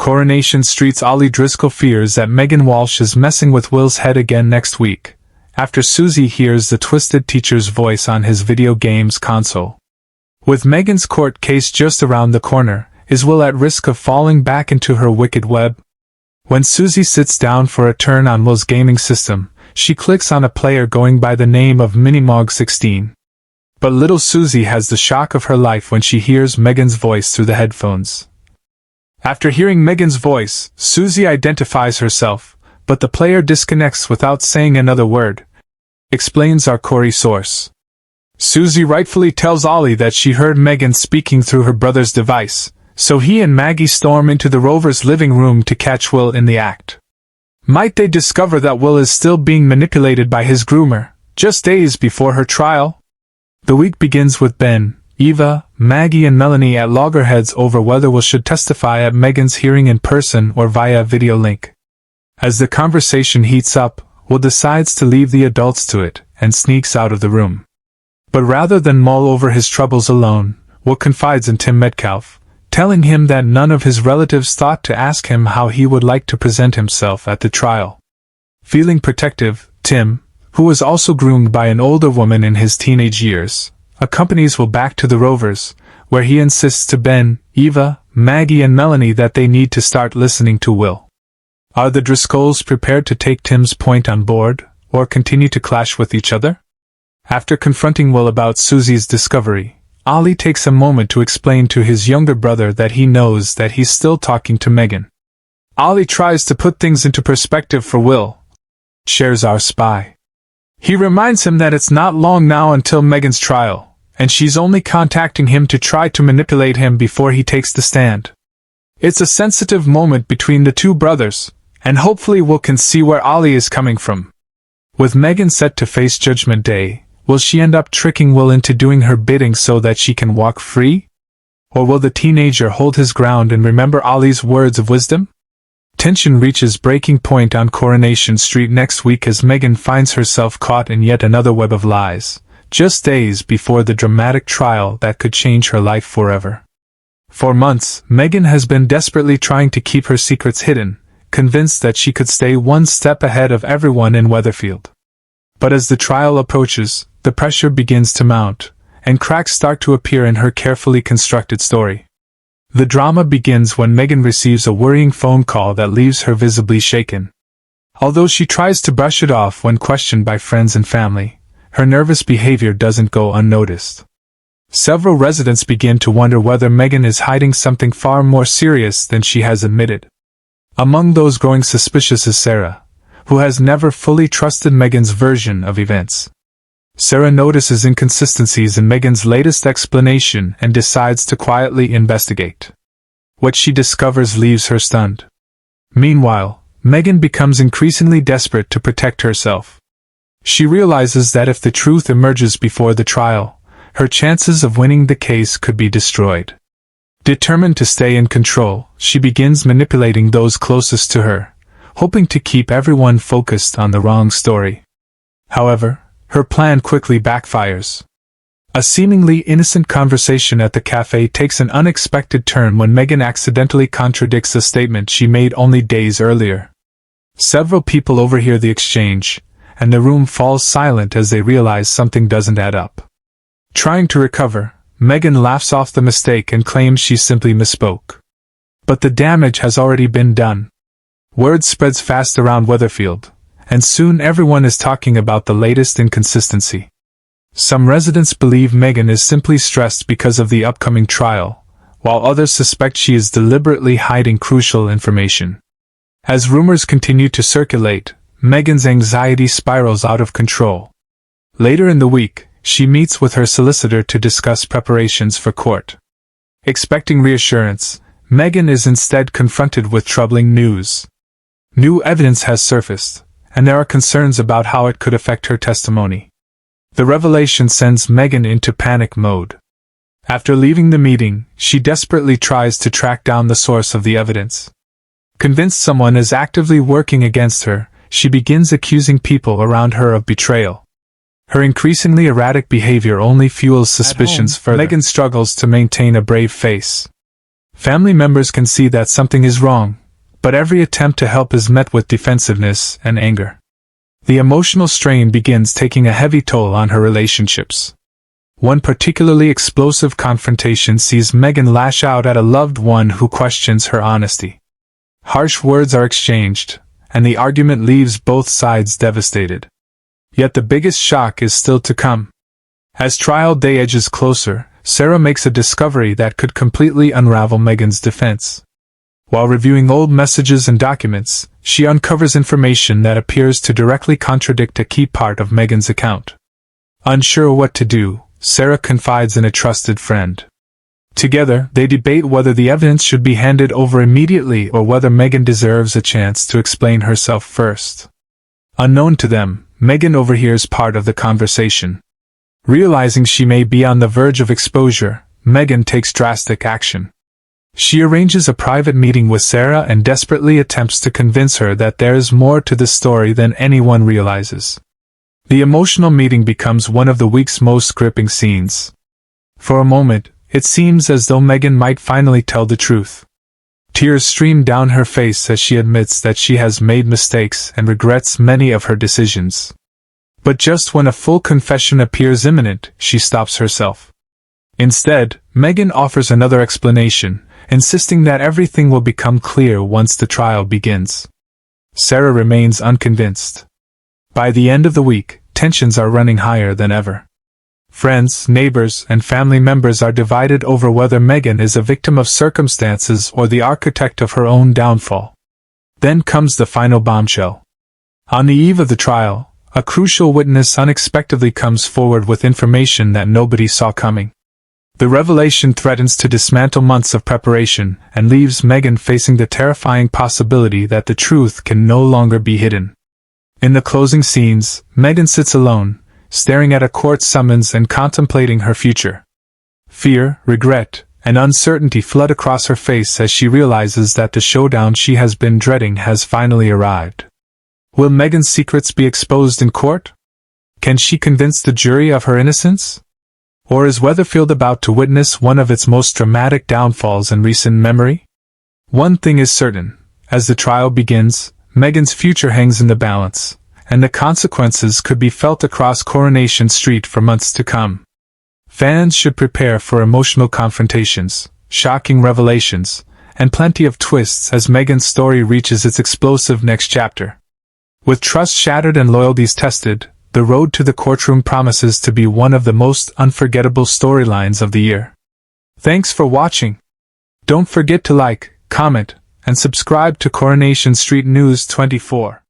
Coronation Street's Ollie Driscoll fears that Megan Walsh is messing with Will's head again next week, after Susie hears the twisted teacher's voice on his video games console. With Megan's court case just around the corner, is Will at risk of falling back into her wicked web? When Susie sits down for a turn on Will's gaming system, she clicks on a player going by the name of Minimog16. But little Susie has the shock of her life when she hears Megan's voice through the headphones. After hearing Megan's voice, Susie identifies herself, but the player disconnects without saying another word, explains our Corey source. Susie rightfully tells Ollie that she heard Megan speaking through her brother's device, so he and Maggie storm into the Rovers' living room to catch Will in the act. Might they discover that Will is still being manipulated by his groomer, just days before her trial? The week begins with Ben, Eva, Maggie and Melanie at loggerheads over whether Will should testify at Megan's hearing in person or via video link. As the conversation heats up, Will decides to leave the adults to it, and sneaks out of the room. But rather than mull over his troubles alone, Will confides in Tim Metcalf, telling him that none of his relatives thought to ask him how he would like to present himself at the trial. Feeling protective, Tim, who was also groomed by an older woman in his teenage years, accompanies Will back to the Rovers, where he insists to Ben, Eva, Maggie and Melanie that they need to start listening to Will. Are the Driscolls prepared to take Tim's point on board, or continue to clash with each other? After confronting Will about Susie's discovery, Ollie takes a moment to explain to his younger brother that he knows that he's still talking to Megan. Ollie tries to put things into perspective for Will, shares our spy. He reminds him that it's not long now until Megan's trial, and she's only contacting him to try to manipulate him before he takes the stand. It's a sensitive moment between the two brothers, and hopefully Will can see where Ollie is coming from. With Megan set to face Judgment Day, will she end up tricking Will into doing her bidding so that she can walk free? Or will the teenager hold his ground and remember Ollie's words of wisdom? Tension reaches breaking point on Coronation Street next week as Megan finds herself caught in yet another web of lies, just days before the dramatic trial that could change her life forever. For months, Megan has been desperately trying to keep her secrets hidden, convinced that she could stay one step ahead of everyone in Weatherfield. But as the trial approaches, the pressure begins to mount, and cracks start to appear in her carefully constructed story. The drama begins when Megan receives a worrying phone call that leaves her visibly shaken. Although she tries to brush it off when questioned by friends and family, her nervous behavior doesn't go unnoticed. Several residents begin to wonder whether Megan is hiding something far more serious than she has admitted. Among those growing suspicious is Sarah, who has never fully trusted Megan's version of events. Sarah notices inconsistencies in Megan's latest explanation and decides to quietly investigate. What she discovers leaves her stunned. Meanwhile, Megan becomes increasingly desperate to protect herself. She realizes that if the truth emerges before the trial, her chances of winning the case could be destroyed. Determined to stay in control, she begins manipulating those closest to her, hoping to keep everyone focused on the wrong story. However, her plan quickly backfires. A seemingly innocent conversation at the cafe takes an unexpected turn when Megan accidentally contradicts a statement she made only days earlier. Several people overhear the exchange, and the room falls silent as they realize something doesn't add up. Trying to recover, Megan laughs off the mistake and claims she simply misspoke. But the damage has already been done. Word spreads fast around Weatherfield, and soon everyone is talking about the latest inconsistency. Some residents believe Megan is simply stressed because of the upcoming trial, while others suspect she is deliberately hiding crucial information. As rumors continue to circulate, Megan's anxiety spirals out of control. Later in the week, she meets with her solicitor to discuss preparations for court. Expecting reassurance, Megan is instead confronted with troubling news. New evidence has surfaced, and there are concerns about how it could affect her testimony. The revelation sends Megan into panic mode. After leaving the meeting, she desperately tries to track down the source of the evidence. Convinced someone is actively working against her, she begins accusing people around her of betrayal. Her increasingly erratic behavior only fuels suspicions further. Megan struggles to maintain a brave face. Family members can see that something is wrong, but every attempt to help is met with defensiveness and anger. The emotional strain begins taking a heavy toll on her relationships. One particularly explosive confrontation sees Megan lash out at a loved one who questions her honesty. Harsh words are exchanged, and the argument leaves both sides devastated. Yet the biggest shock is still to come. As trial day edges closer, Sarah makes a discovery that could completely unravel Megan's defense. While reviewing old messages and documents, she uncovers information that appears to directly contradict a key part of Megan's account. Unsure what to do, Sarah confides in a trusted friend. Together, they debate whether the evidence should be handed over immediately or whether Megan deserves a chance to explain herself first. Unknown to them, Megan overhears part of the conversation. Realizing she may be on the verge of exposure, Megan takes drastic action. She arranges a private meeting with Sarah and desperately attempts to convince her that there is more to the story than anyone realizes. The emotional meeting becomes one of the week's most gripping scenes. For a moment, it seems as though Megan might finally tell the truth. Tears stream down her face as she admits that she has made mistakes and regrets many of her decisions. But just when a full confession appears imminent, she stops herself. Instead, Megan offers another explanation, insisting that everything will become clear once the trial begins. Sarah remains unconvinced. By the end of the week, tensions are running higher than ever. Friends, neighbors, and family members are divided over whether Megan is a victim of circumstances or the architect of her own downfall. Then comes the final bombshell. On the eve of the trial, a crucial witness unexpectedly comes forward with information that nobody saw coming. The revelation threatens to dismantle months of preparation and leaves Megan facing the terrifying possibility that the truth can no longer be hidden. In the closing scenes, Megan sits alone, staring at a court summons and contemplating her future. Fear, regret, and uncertainty flood across her face as she realizes that the showdown she has been dreading has finally arrived. Will Megan's secrets be exposed in court? Can she convince the jury of her innocence? Or is Weatherfield about to witness one of its most dramatic downfalls in recent memory? One thing is certain: as the trial begins, Megan's future hangs in the balance, and the consequences could be felt across Coronation Street for months to come. Fans should prepare for emotional confrontations, shocking revelations, and plenty of twists as Megan's story reaches its explosive next chapter. With trust shattered and loyalties tested, the road to the courtroom promises to be one of the most unforgettable storylines of the year. Thanks for watching. Don't forget to like, comment, and subscribe to Coronation Street News 24.